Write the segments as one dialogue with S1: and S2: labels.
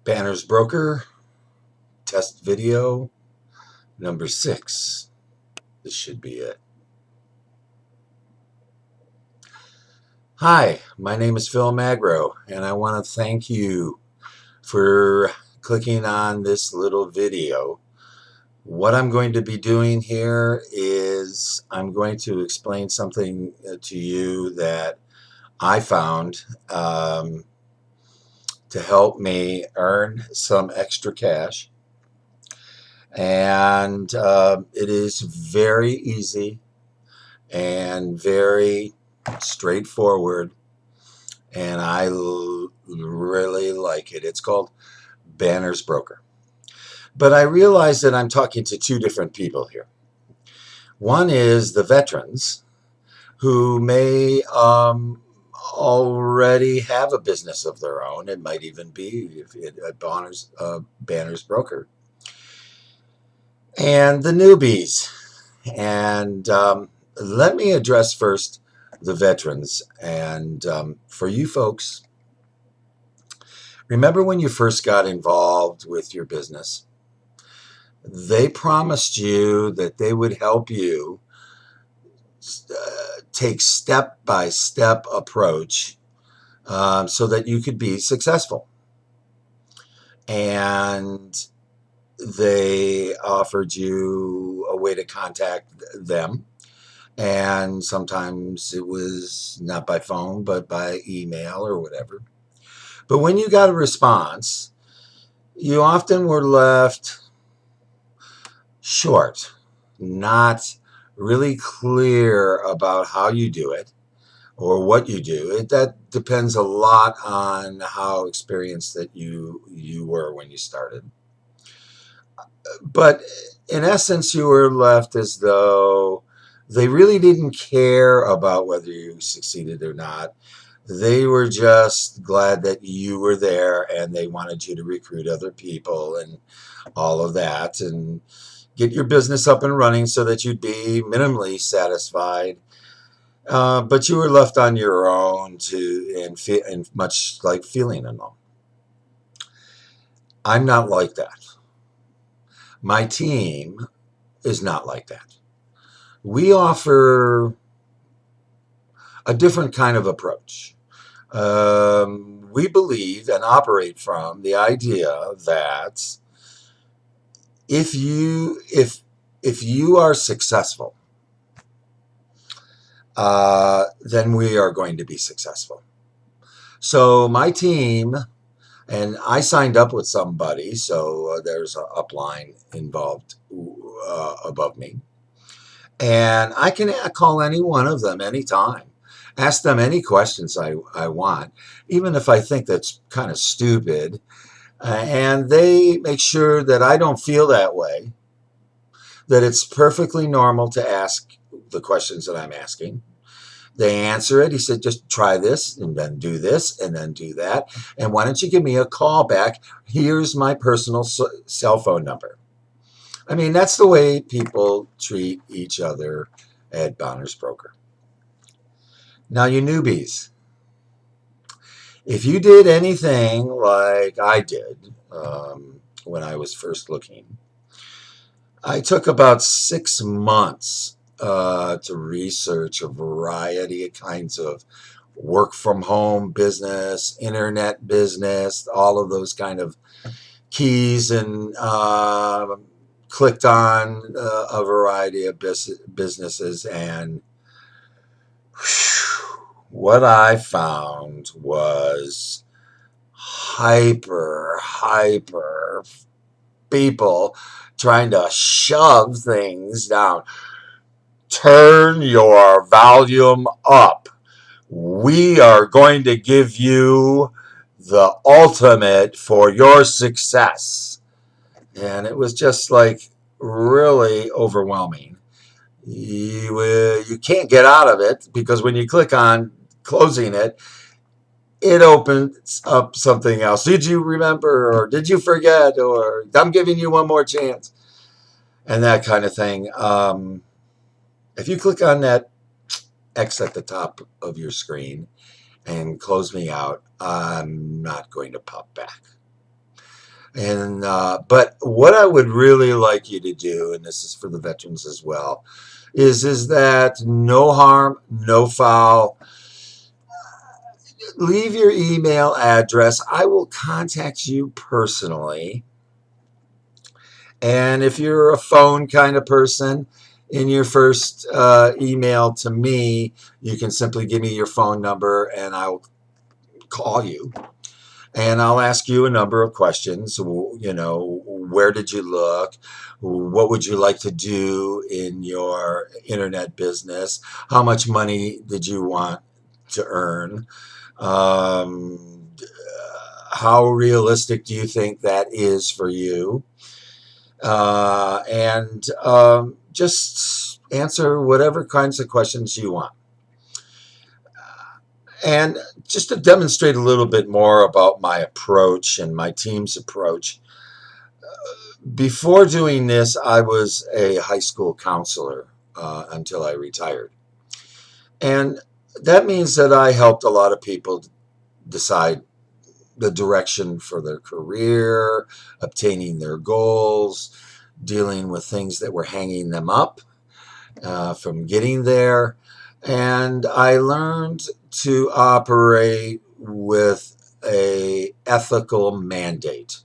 S1: Banners Broker, test video number 6. This should be it. Hi, my name is Phil Magro, and I want to thank you for clicking on this little video. What I'm going to be doing here is I'm going to explain something to you that I found to help me earn some extra cash. And it is very easy and very straightforward, and I really like it. It's called Banners Broker. But I realize that I'm talking to two different people here. One is the veterans who may already have a business of their own. It might even be a Banners Broker. And the newbies. And let me address first the veterans. And for you folks, remember when you first got involved with your business, they promised you that they would help you take step-by-step approach so that you could be successful. And they offered you a way to contact them. And sometimes it was not by phone, but by email or whatever. But when you got a response, you often were left short, not really clear about how you do it or what you do. That depends a lot on how experienced that you were when you started. But in essence, you were left as though they really didn't care about whether you succeeded or not. They were just glad that you were there, and they wanted you to recruit other people and all of that and get your business up and running so that you'd be minimally satisfied. But you were left on your own and much like feeling alone. I'm not like that. My team is not like that. We offer a different kind of approach. We believe and operate from the idea that if you are successful, then we are going to be successful. So my team, and I signed up with somebody, so there's an upline involved above me. And I can call any one of them anytime, ask them any questions I want, even if I think that's kind of stupid. And they make sure that I don't feel that way, that it's perfectly normal to ask the questions that I'm asking. They answer it. He said, just try this and then do this and then do that. And why don't you give me a call back? Here's my personal cell phone number. I mean, that's the way people treat each other at Banners Broker. Now, you newbies, if you did anything like I did when I was first looking, I took about 6 months to research a variety of kinds of work from home business, internet business, all of those kind of keys, and clicked on a variety of businesses. And what I found was hyper people trying to shove things down. Turn your volume up. We are going to give you the ultimate for your success. And it was just like really overwhelming. You can't get out of it, because when you click on closing it, it opens up something else. Did you remember, or did you forget, or I'm giving you one more chance, and that kind of thing. If you click on that X at the top of your screen and close me out, I'm not going to pop back. And but what I would really like you to do, and this is for the veterans as well, is that no harm, no foul. Leave your email address. I will contact you personally. And if you're a phone kind of person, in your first email to me, you can simply give me your phone number and I'll call you. And I'll ask you a number of questions. You know, where did you look? What would you like to do in your internet business? How much money did you want to earn? How realistic do you think that is for you? And just answer whatever kinds of questions you want. And just to demonstrate a little bit more about my approach and my team's approach, before doing this, I was a high school counselor until I retired. And that means that I helped a lot of people decide the direction for their career, obtaining their goals, dealing with things that were hanging them up from getting there. And I learned to operate with a ethical mandate.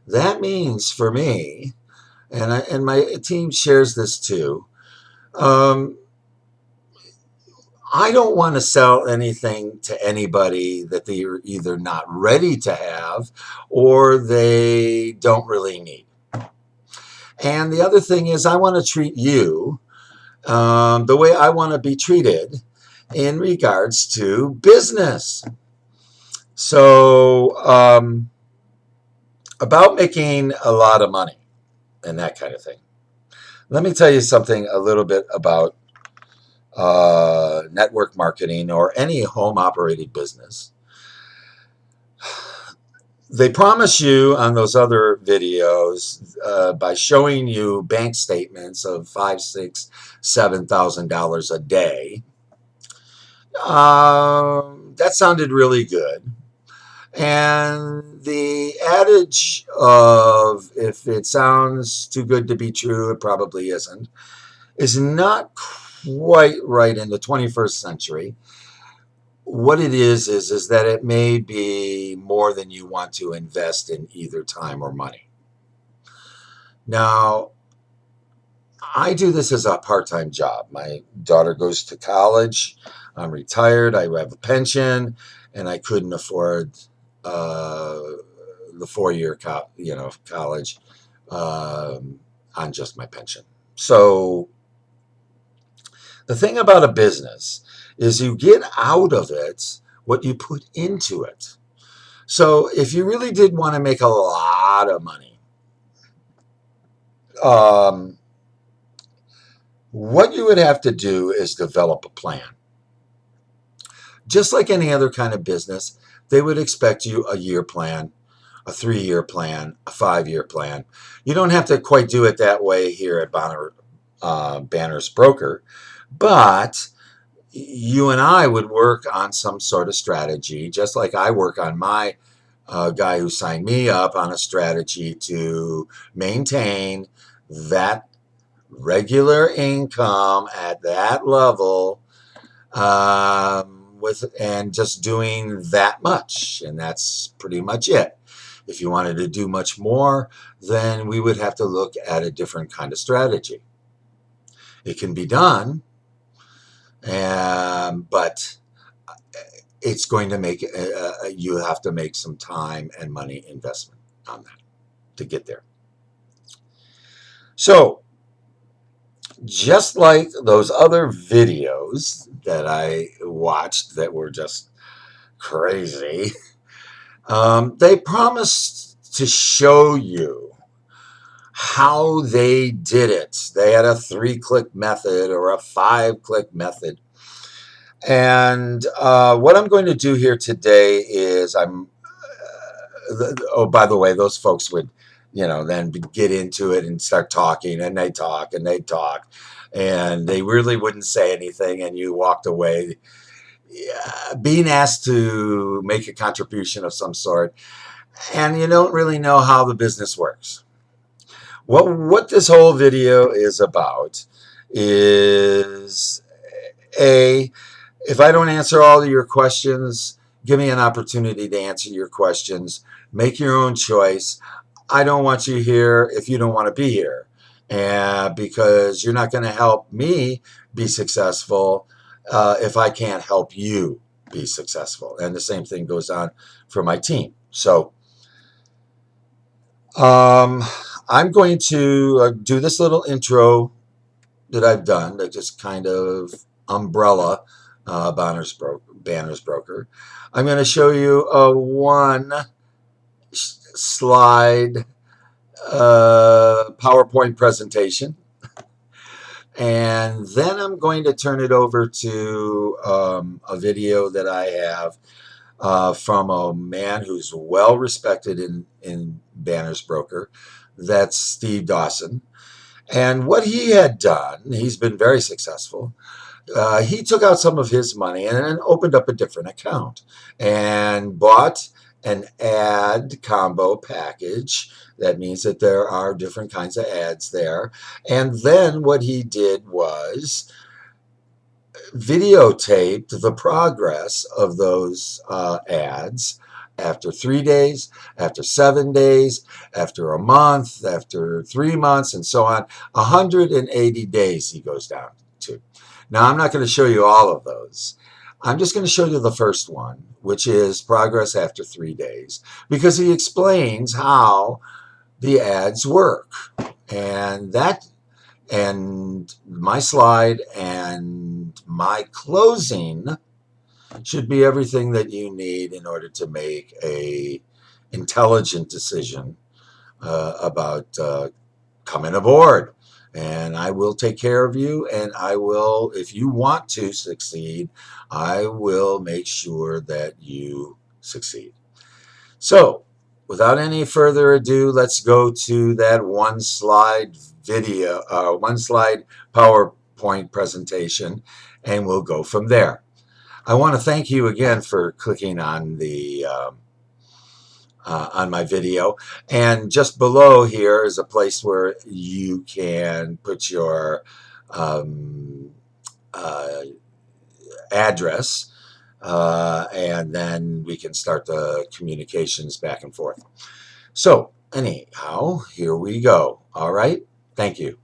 S1: That means for me, and my team shares this too, I don't want to sell anything to anybody that they're either not ready to have or they don't really need. And the other thing is, I want to treat you the way I want to be treated in regards to business. So, about making a lot of money and that kind of thing. Let me tell you something a little bit about network marketing or any home operated business. They promise you on those other videos by showing you bank statements of $5,000, $6,000, $7,000 a day. That sounded really good. And the adage of if it sounds too good to be true, it probably isn't, is not quite right in the 21st century. What it is that it may be more than you want to invest in either time or money. Now, I do this as a part-time job. My daughter goes to college. I'm retired. I have a pension, and I couldn't afford the 4-year college on just my pension. So the thing about a business is you get out of it what you put into it. So if you really did want to make a lot of money, what you would have to do is develop a plan. Just like any other kind of business, they would expect you a year plan, a 3-year plan, a 5-year plan. You don't have to quite do it that way here at Banner's Broker, but you and I would work on some sort of strategy, just like I work on my guy who signed me up on a strategy to maintain that regular income at that level and just doing that much. And that's pretty much it. If you wanted to do much more, then we would have to look at a different kind of strategy. It can be done. But it's going to make you have to make some time and money investment on that to get there. So just like those other videos that I watched that were just crazy, they promised to show you how they did it. They had a 3-click method or a 5-click method. And what I'm going to do here today is oh, by the way, those folks would, then get into it and start talking, and they'd talk and they'd talk, and they really wouldn't say anything, and you walked away being asked to make a contribution of some sort. and you don't really know how the business works. What this whole video is about is if I don't answer all of your questions, give me an opportunity to answer your questions. Make your own choice. I don't want you here if you don't want to be here, and because you're not going to help me be successful if I can't help you be successful. And the same thing goes on for my team. So I'm going to do this little intro that I've done that just kind of umbrella Banners Broker. I'm going to show you a one slide PowerPoint presentation, and then I'm going to turn it over to a video that I have from a man who's well respected in Banners Broker. That's Steve Dawson. And what he had done, he's been very successful. He took out some of his money and then opened up a different account and bought an ad combo package. That means that there are different kinds of ads there. And then what he did was videotaped the progress of those ads after 3 days, after 7 days, after a month, after 3 months, and so on. 180 days he goes down to. Now, I'm not going to show you all of those. I'm just going to show you the first one, which is progress after 3 days, because he explains how the ads work. And my slide and my closing should be everything that you need in order to make a intelligent decision about coming aboard. And I will take care of you, and I will, if you want to succeed, I will make sure that you succeed. So, without any further ado, let's go to that one slide PowerPoint presentation, and we'll go from there. I want to thank you again for clicking on the on my video, and just below here is a place where you can put your address, and then we can start the communications back and forth. So anyhow, here we go. All right, thank you.